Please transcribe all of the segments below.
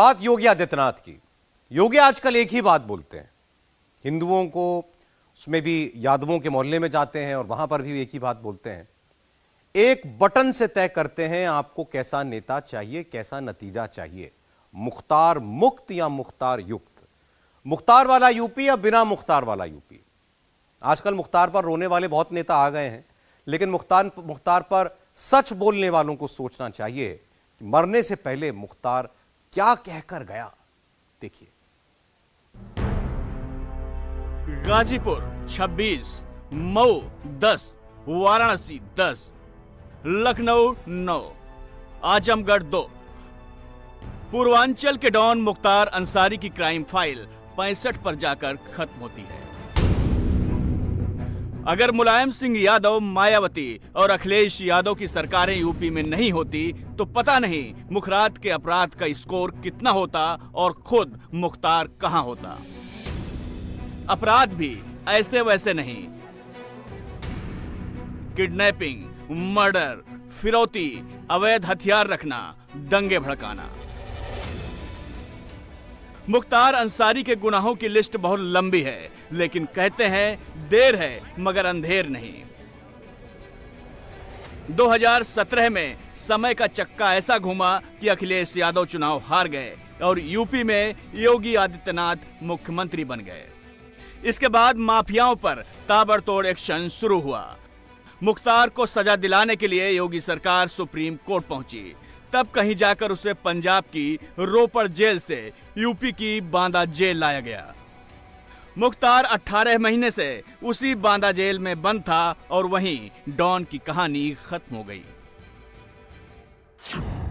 बात योगी आदित्यनाथ की। योगी आजकल एक ही बात बोलते हैं, हिंदुओं को, उसमें भी यादवों के मोहल्ले में जाते हैं और वहां पर भी एक ही बात बोलते हैं, एक बटन से तय करते हैं आपको कैसा नेता चाहिए, कैसा नतीजा चाहिए, मुख्तार मुक्त या मुख्तार युक्त, मुख्तार वाला यूपी या बिना मुख्तार वाला यूपी। आजकल मुख्तार पर रोने वाले बहुत नेता आ गए हैं, लेकिन मुख्तार पर सच बोलने वालों को सोचना चाहिए कि मरने से पहले मुख्तार क्या कहकर गया। देखिए, गाजीपुर 26, मऊ 10, वाराणसी 10, लखनऊ 9, आजमगढ़ 2। पूर्वांचल के डॉन मुख्तार अंसारी की क्राइम फाइल 65 पर जाकर खत्म होती है। अगर मुलायम सिंह यादव, मायावती और अखिलेश यादव की सरकारें यूपी में नहीं होती तो पता नहीं मुखरात के अपराध का स्कोर कितना होता और खुद मुख्तार कहां होता। अपराध भी ऐसे वैसे नहीं, किडनैपिंग, मर्डर, फिरौती, अवैध हथियार रखना, दंगे भड़काना। मुख्तार अंसारी के गुनाहों की लिस्ट बहुत लंबी है, लेकिन कहते हैं देर है मगर अंधेर नहीं। 2017 में समय का चक्का ऐसा घूमा कि अखिलेश यादव चुनाव हार गए और यूपी में योगी आदित्यनाथ मुख्यमंत्री बन गए। इसके बाद माफियाओं पर ताबड़तोड़ एक्शन शुरू हुआ। मुख्तार को सजा दिलाने के लिए योगी सरकार सुप्रीम कोर्ट पहुंची। तब कहीं जाकर उसे पंजाब की रोपड़ जेल से यूपी की बांदा जेल लाया गया। मुख्तार 18 महीने से उसी बांदा जेल में बंद था और वहीं डॉन की कहानी खत्म हो गई।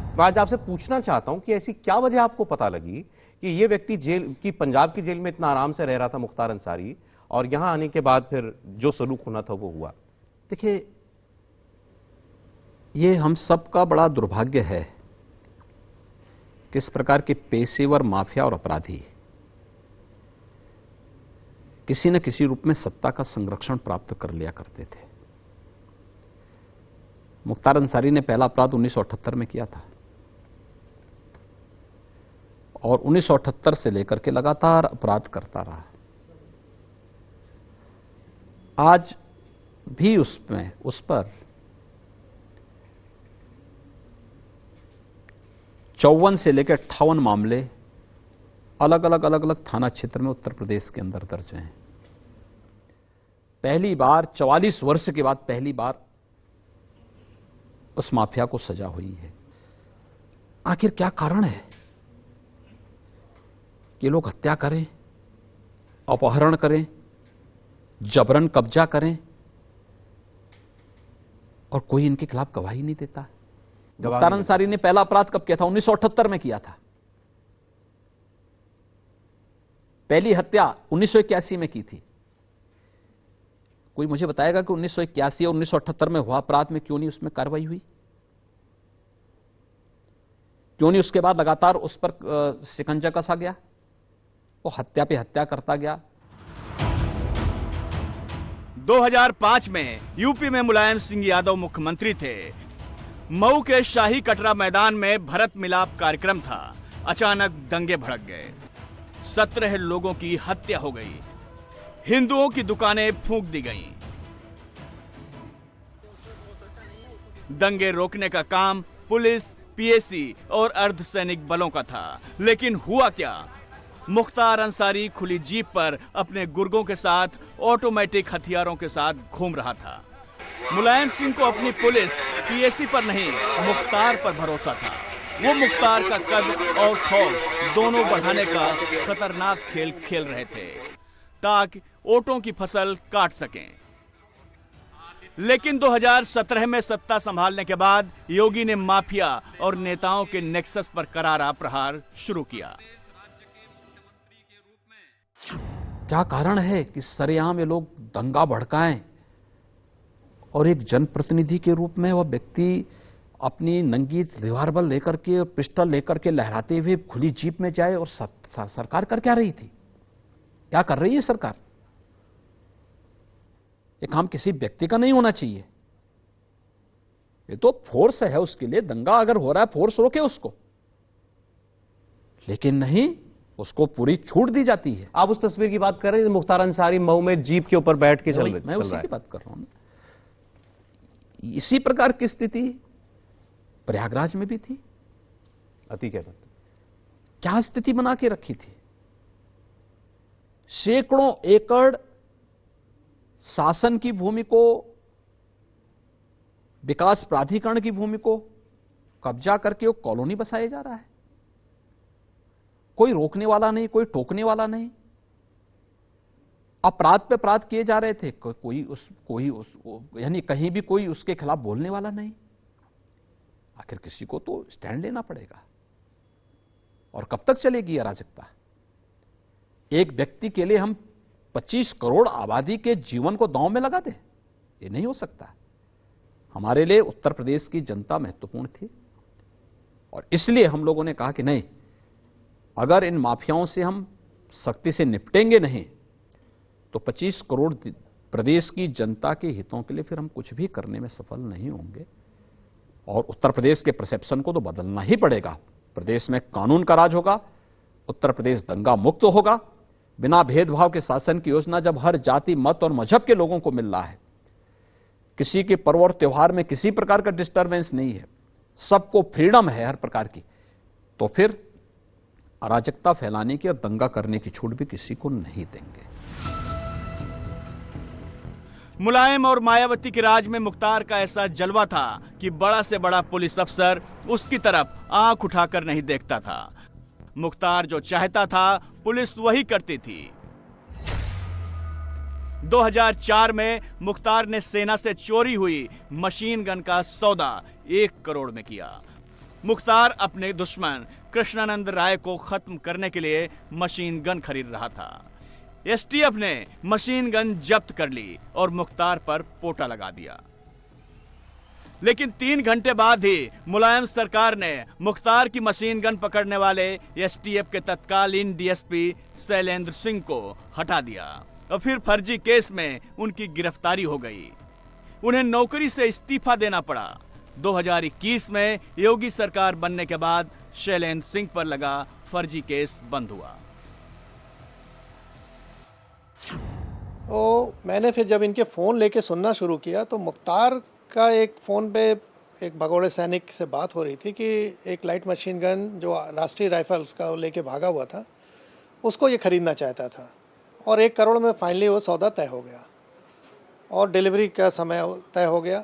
मैं आज आपसे पूछना चाहता हूं कि ऐसी क्या वजह आपको पता लगी कि ये व्यक्ति जेल की, पंजाब की जेल में इतना आराम से रह रहा था मुख्तार अंसारी, और यहां आने के बाद फिर जो सलूक होना था वो हुआ। देखिए, ये हम सबका बड़ा दुर्भाग्य है कि इस प्रकार के पेशेवर माफिया और अपराधी किसी न किसी रूप में सत्ता का संरक्षण प्राप्त कर लिया करते थे। मुख्तार अंसारी ने पहला अपराध 1978 में किया था और 1978 से लेकर के लगातार अपराध करता रहा। आज भी उस पर 54 से लेकर 58 मामले अलग अलग थाना क्षेत्र में उत्तर प्रदेश के अंदर दर्ज हैं। पहली बार 44 वर्ष के बाद पहली बार उस माफिया को सजा हुई है। आखिर क्या कारण है कि लोग हत्या करें, अपहरण करें, जबरन कब्जा करें और कोई इनके खिलाफ गवाही नहीं देता? मुख्तार अंसारी ने पहला अपराध कब किया था? 1978 में किया था। पहली हत्या 1981 में की थी। कोई मुझे बताएगा कि 1981 और 1978 में हुआ अपराध में क्यों नहीं उसमें कार्रवाई हुई? क्यों नहीं उसके बाद लगातार उस पर शिकंजा कसा गया? वो हत्या पे हत्या करता गया। 2005 में यूपी में मुलायम सिंह यादव मुख्यमंत्री थे। मऊ के शाही कटरा मैदान में भरत मिलाप कार्यक्रम था। अचानक दंगे भड़क गए, 17 लोगों की हत्या हो गई, हिंदुओं की दुकानें फूंक दी गईं। दंगे रोकने का काम पुलिस, पीएसी और अर्धसैनिक बलों का था, लेकिन हुआ क्या? मुख्तार अंसारी खुली जीप पर अपने गुर्गों के साथ ऑटोमेटिक हथियारों के साथ घूम रहा था। मुलायम सिंह को अपनी पुलिस, पीएसी पर नहीं, मुख्तार पर भरोसा था। वो मुख्तार का कद और खौफ दोनों बढ़ाने का खतरनाक खेल खेल रहे थे ताकि ओटों की फसल काट सकें। लेकिन 2017 में सत्ता संभालने के बाद योगी ने माफिया और नेताओं के नेक्सस पर करारा प्रहार शुरू किया। क्या कारण है कि सरेआम ये लोग दंगा भड़काएं और एक जनप्रतिनिधि के रूप में वह व्यक्ति अपनी नंगी रिवाल्वर लेकर के, पिस्टल लेकर के लहराते हुए खुली जीप में जाए? और सरकार कर क्या रही थी? क्या कर रही है सरकार? ये काम किसी व्यक्ति का नहीं होना चाहिए। ये तो फोर्स है, उसके लिए दंगा अगर हो रहा है फोर्स रोके उसको। लेकिन नहीं, उसको पूरी छूट दी जाती है। आप उस तस्वीर की बात कर रहे हैं मुख्तार अंसारी मऊ में जीप के ऊपर बैठ के मैं उसी की बात कर रहा हूं। इसी प्रकार की स्थिति प्रयागराज में भी थी। अति कहते क्या स्थिति बना के रखी थी? सैकड़ों एकड़ शासन की भूमि को, विकास प्राधिकरण की भूमि को कब्जा करके वो कॉलोनी बसाया जा रहा है। कोई रोकने वाला नहीं, कोई टोकने वाला नहीं। अपराध पे अपराध किए जा रहे थे, यानी कहीं भी कोई उसके खिलाफ बोलने वाला नहीं। आखिर किसी को तो स्टैंड लेना पड़ेगा। और कब तक चलेगी अराजकता? एक व्यक्ति के लिए हम 25 करोड़ आबादी के जीवन को दांव में लगा दें? ये नहीं हो सकता। हमारे लिए उत्तर प्रदेश की जनता महत्वपूर्ण थी और इसलिए हम लोगों ने कहा कि नहीं, अगर इन माफियाओं से हम सख्ती से निपटेंगे नहीं तो 25 करोड़ प्रदेश की जनता के हितों के लिए फिर हम कुछ भी करने में सफल नहीं होंगे। और उत्तर प्रदेश के परसेप्शन को तो बदलना ही पड़ेगा। प्रदेश में कानून का राज होगा, उत्तर प्रदेश दंगा मुक्त होगा। बिना भेदभाव के शासन की योजना जब हर जाति, मत और मजहब के लोगों को मिल रहा है, किसी के पर्व और त्योहार में किसी प्रकार का डिस्टर्बेंस नहीं है, सबको फ्रीडम है हर प्रकार की, तो फिर अराजकता फैलाने की और दंगा करने की छूट भी किसी को नहीं देंगे। मुलायम और मायावती के राज में मुख्तार का ऐसा जलवा था कि बड़ा से बड़ा पुलिस अफसर उसकी तरफ आंख उठाकर नहीं देखता था। मुख्तार जो चाहता था पुलिस वही करती थी। 2004 में मुख्तार ने सेना से चोरी हुई मशीन गन का सौदा 1 करोड़ में किया। मुख्तार अपने दुश्मन कृष्णानंद राय को खत्म करने के लिए मशीन गन खरीद रहा था। एसटीएफ ने मशीन गन जब्त कर ली और मुख्तार पर पोटा लगा दिया। लेकिन 3 घंटे बाद ही मुलायम सरकार ने मुख्तार की मशीन गन पकड़ने वाले एसटीएफ के तत्कालीन डीएसपी शैलेंद्र सिंह को हटा दिया और फिर फर्जी केस में उनकी गिरफ्तारी हो गई। उन्हें नौकरी से इस्तीफा देना पड़ा। 2021 में योगी सरकार बनने के बाद शैलेंद्र सिंह पर लगा फर्जी केस बंद हुआ। तो मैंने फिर जब इनके फ़ोन लेके सुनना शुरू किया तो मुख्तार का एक फ़ोन पे एक भगोड़े सैनिक से बात हो रही थी कि एक लाइट मशीन गन जो राष्ट्रीय राइफल्स का लेके भागा हुआ था उसको ये खरीदना चाहता था और 1 करोड़ में फाइनली वो सौदा तय हो गया और डिलीवरी का समय तय हो गया।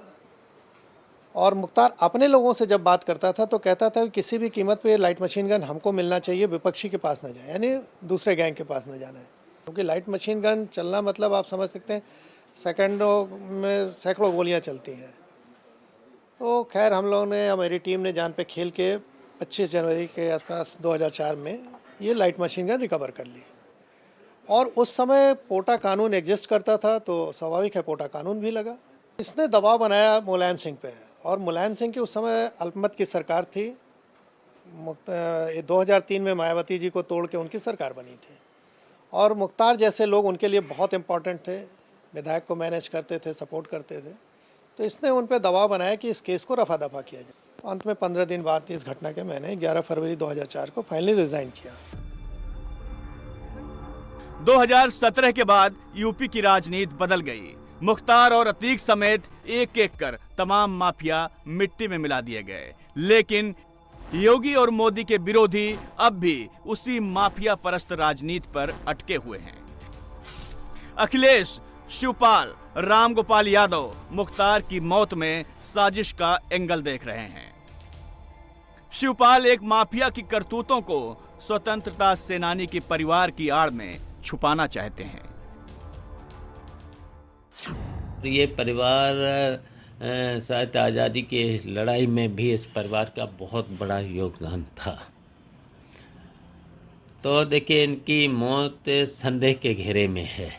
और मुख्तार अपने लोगों से जब बात करता था तो कहता था कि किसी भी कीमत पे लाइट मशीन गन हमको मिलना चाहिए, विपक्षी के पास न जाए, यानी दूसरे गैंग के पास न जाना है। क्योंकि लाइट मशीन गन चलना मतलब आप समझ सकते हैं सेकंडों में सैकड़ों गोलियां चलती हैं। तो खैर हम लोगों ने, मेरी टीम ने जान पे खेल के 25 जनवरी के आसपास 2004 में ये लाइट मशीन गन रिकवर कर ली। और उस समय पोटा कानून एग्जिस्ट करता था तो स्वाभाविक है पोटा कानून भी लगा। इसने दबाव बनाया मुलायम सिंह पे और मुलायम सिंह की उस समय अल्पमत की सरकार थी। 2003 में मायावती जी को तोड़ के उनकी सरकार बनी थी और मुख्तार जैसे लोग उनके लिए बहुत इंपॉर्टेंट थे, विधायक को मैनेज करते थे, सपोर्ट करते थे। तो इसने उन पर दबाव बनाया कि इस केस को रफा दफा किया जाए। अंत में 15 दिन बाद इस घटना के मैंने 11 फरवरी 2004 को फाइनली रिजाइन किया। 2017 के बाद यूपी की राजनीति बदल गई। मुख्तार और अतीक समेत एक एक कर तमाम माफिया मिट्टी में मिला दिए गए। लेकिन योगी और मोदी के विरोधी अब भी उसी माफिया परस्त राजनीति पर अटके हुए हैं। अखिलेश, शिवपाल, रामगोपाल यादव मुख्तार की मौत में साजिश का एंगल देख रहे हैं। शिवपाल एक माफिया की करतूतों को स्वतंत्रता सेनानी के परिवार की आड़ में छुपाना चाहते हैं। ये परिवार शायद आज़ादी की लड़ाई में भी इस परिवार का बहुत बड़ा योगदान था। तो देखिए इनकी मौत संदेह के घेरे में है।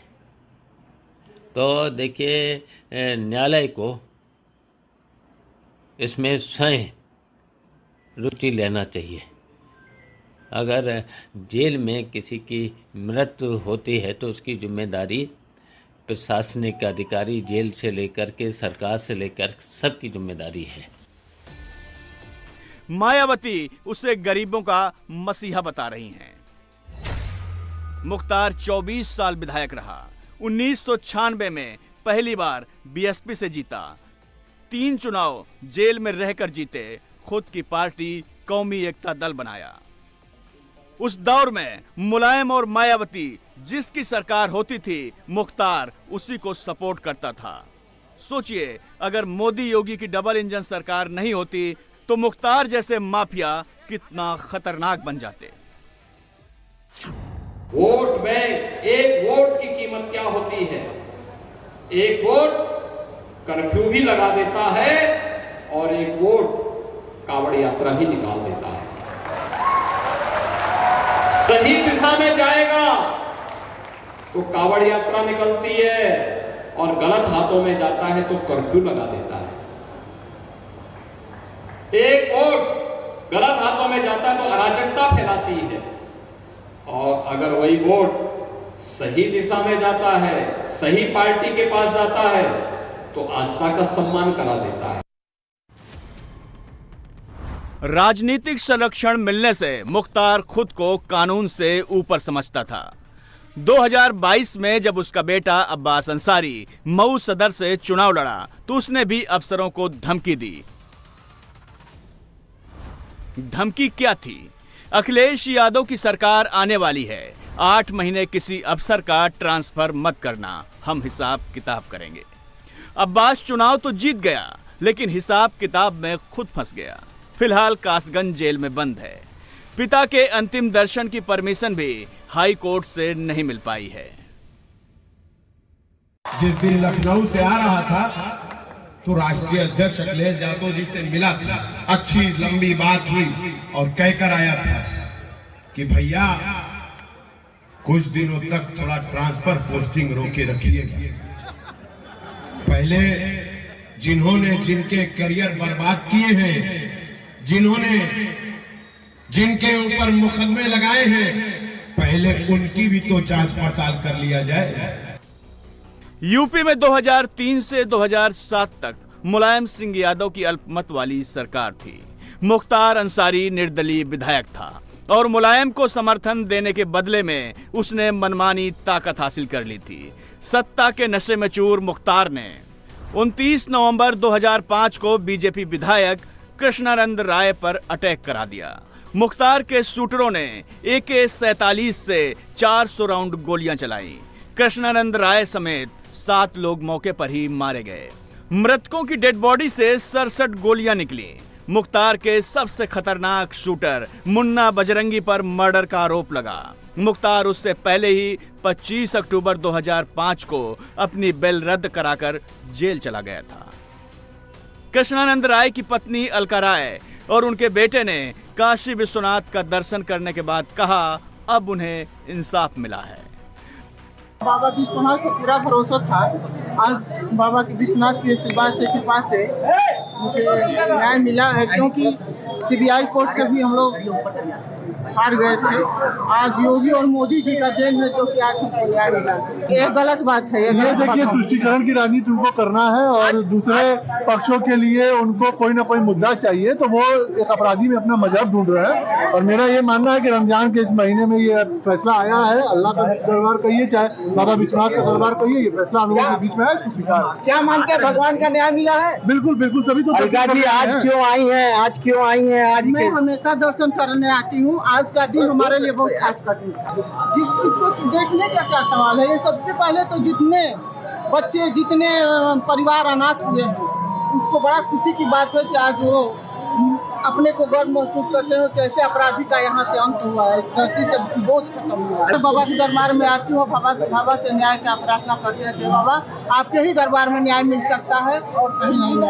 तो देखिए न्यायालय को इसमें स्वयं रुचि लेना चाहिए। अगर जेल में किसी की मृत्यु होती है तो उसकी जिम्मेदारी प्रशासनिक अधिकारी, जेल से लेकर के सरकार से लेकर सबकी जिम्मेदारी है। मायावती उसे गरीबों का मसीहा बता रही हैं। मुख्तार 24 साल विधायक रहा। 1996 में पहली बार बीएसपी से जीता। 3 चुनाव जेल में रहकर जीते। खुद की पार्टी कौमी एकता दल बनाया। उस दौर में मुलायम और मायावती जिसकी सरकार होती थी, मुख्तार उसी को सपोर्ट करता था। सोचिए, अगर मोदी योगी की डबल इंजन सरकार नहीं होती तो मुख्तार जैसे माफिया कितना खतरनाक बन जाते। वोट बैंक, एक वोट की कीमत क्या होती है? एक वोट कर्फ्यू भी लगा देता है और एक वोट कांवड़ यात्रा भी निकाल देता है। सही दिशा में जाएगा तो कांवड़ यात्रा निकलती है और गलत हाथों में जाता है तो कर्फ्यू लगा देता है। एक वोट गलत हाथों में जाता है तो अराजकता फैलाती है, और अगर वही वोट सही दिशा में जाता है, सही पार्टी के पास जाता है तो आस्था का सम्मान करा देता है। राजनीतिक संरक्षण मिलने से मुख्तार खुद को कानून से ऊपर समझता था। 2022 में जब उसका बेटा अब्बास अंसारी मऊ सदर से चुनाव लड़ा तो उसने भी अफसरों को धमकी दी। धमकी क्या थी? अखिलेश यादव की सरकार आने वाली है, 8 महीने किसी अफसर का ट्रांसफर मत करना, हम हिसाब किताब करेंगे। अब्बास चुनाव तो जीत गया, लेकिन हिसाब किताब में खुद फंस गया। फिलहाल कासगंज जेल में बंद है। पिता के अंतिम दर्शन की परमिशन भी हाई कोर्ट से नहीं मिल पाई है। जिस दिन लखनऊ से आ रहा था तो राष्ट्रीय अध्यक्ष अखिलेश यादव जी से मिला था। अच्छी लंबी बात हुई और कहकर आया था कि भैया कुछ दिनों तक थोड़ा ट्रांसफर पोस्टिंग रोके रखिएगा। पहले जिन्होंने जिनके करियर बर्बाद किए हैं, जिन्होंने जिनके ऊपर मुकदमे लगाए हैं, पहले उनकी भी तो जांच पड़ताल कर लिया जाए। यूपी में 2003 से 2007 तक मुलायम सिंह यादव की अल्पमत वाली सरकार थी। मुख्तार अंसारी निर्दलीय विधायक था और मुलायम को समर्थन देने के बदले में उसने मनमानी ताकत हासिल कर ली थी। सत्ता के नशे में चूर मुख्तार ने 29 नवंबर 2005 को बीजेपी विधायक कृष्णानंद राय पर अटैक करा दिया। मुख्तार के शूटरों ने AK-47 से 400 राउंड गोलियां चलाई। कृष्णानंद राय समेत 7 लोग मौके पर ही मारे गए। मृतकों की डेड बॉडी से 67 गोलियां निकली। मुख्तार के सबसे खतरनाक शूटर मुन्ना बजरंगी पर मर्डर का आरोप लगा। मुख्तार उससे पहले ही 25 अक्टूबर 2005 को अपनी बेल रद्द कराकर जेल चला गया था। कृष्णानंद राय की पत्नी अलका राय और उनके बेटे ने काशी विश्वनाथ का दर्शन करने के बाद कहा, अब उन्हें इंसाफ मिला है। बाबा विश्वनाथ को पूरा भरोसा था। आज बाबा के विश्वनाथ के आशीर्वाद से, कृपा से मुझे न्याय मिला है, क्योंकि CBI कोर्ट से भी हम लोग हार गए थे। आज योगी और मोदी जी का देन है जो कि आज हमको न्याय मिला। ये गलत बात है। ये देखिए, तुष्टिकरण की राजनीति उनको करना है और दूसरे पक्षों के लिए उनको कोई ना कोई मुद्दा चाहिए, तो वो एक अपराधी में अपना मजहब ढूंढ रहे हैं। और मेरा ये मानना है कि रमजान के इस महीने में ये फैसला आया है। अल्लाह का दरबार कहिए चाहे बाबा विश्वनाथ का दरबार कहिए, ये फैसला हम लोगों के बीच में है, इसको स्वीकार। क्या मानते हैं भगवान का न्याय मिला है? बिल्कुल बिल्कुल, तभी तो आज क्यों आई है? आज क्यों आई है? आज मैं हमेशा दर्शन करने आती हूँ। आज का दिन हमारे लिए बहुत खास का दिन था। इसको देखने का क्या सवाल है? ये सबसे पहले तो जितने बच्चे, जितने परिवार अनाथ हुए हैं, उसको बड़ा खुशी की बात है कि आज वो अपने को गर्व महसूस करते हो कि ऐसे अपराधी का यहाँ से अंत हुआ है, इस धरती से बोझ खत्म हुआ है। बाबा के दरबार में आती हूँ, बाबा से न्याय का प्रार्थना करते हैं कि बाबा आपके ही दरबार में न्याय मिल सकता है और कहीं नहीं।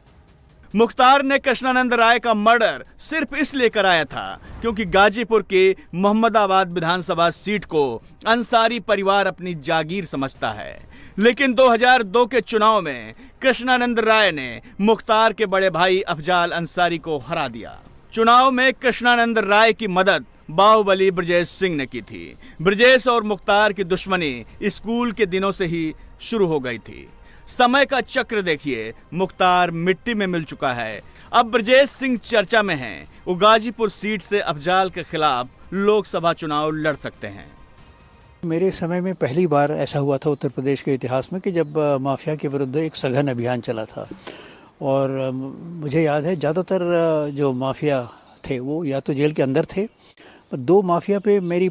मुख्तार ने कृष्णानंद राय का मर्डर सिर्फ इसलिए कराया था क्योंकि गाजीपुर के मोहम्मदाबाद विधानसभा सीट को अंसारी परिवार अपनी जागीर समझता है। लेकिन 2002 के चुनाव में कृष्णानंद राय ने मुख्तार के बड़े भाई अफजाल अंसारी को हरा दिया। चुनाव में कृष्णानंद राय की मदद बाहुबली ब्रजेश सिंह ने की थी। ब्रजेश और मुख्तार की दुश्मनी स्कूल के दिनों से ही शुरू हो गई थी। समय का चक्र देखिए, मुख्तार मिट्टी में मिल चुका है। अब ब्रजेश सिंह चर्चा में हैं। वो गाजीपुर सीट से अफजाल के खिलाफ लोकसभा चुनाव लड़ सकते हैं। मेरे समय में पहली बार ऐसा हुआ था उत्तर प्रदेश के इतिहास में कि जब माफिया के विरुद्ध एक सघन अभियान चला था। और मुझे याद है ज़्यादातर जो माफिया थे वो या तो जेल के अंदर थे, पर 2 माफिया पे मेरी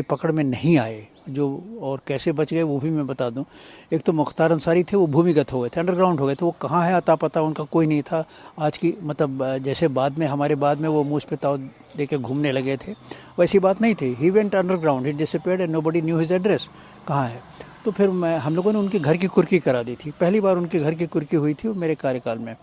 पकड़ में नहीं आए, जो और कैसे बच गए वो भी मैं बता दूं। एक तो मुख्तार अंसारी थे, वो भूमिगत हो गए थे, अंडरग्राउंड हो गए थे। वो कहाँ है अता पता उनका कोई नहीं था। आज की मतलब जैसे हमारे बाद में वो मूछ पे ताव दे के घूमने लगे थे, वैसी बात नहीं थी। He went underground, he disappeared and nobody knew his address कहाँ है। तो फिर हम लोगों ने उनके घर की कुर्की करा दी थी। पहली बार उनके घर की कुर्की हुई थी वो मेरे कार्यकाल में।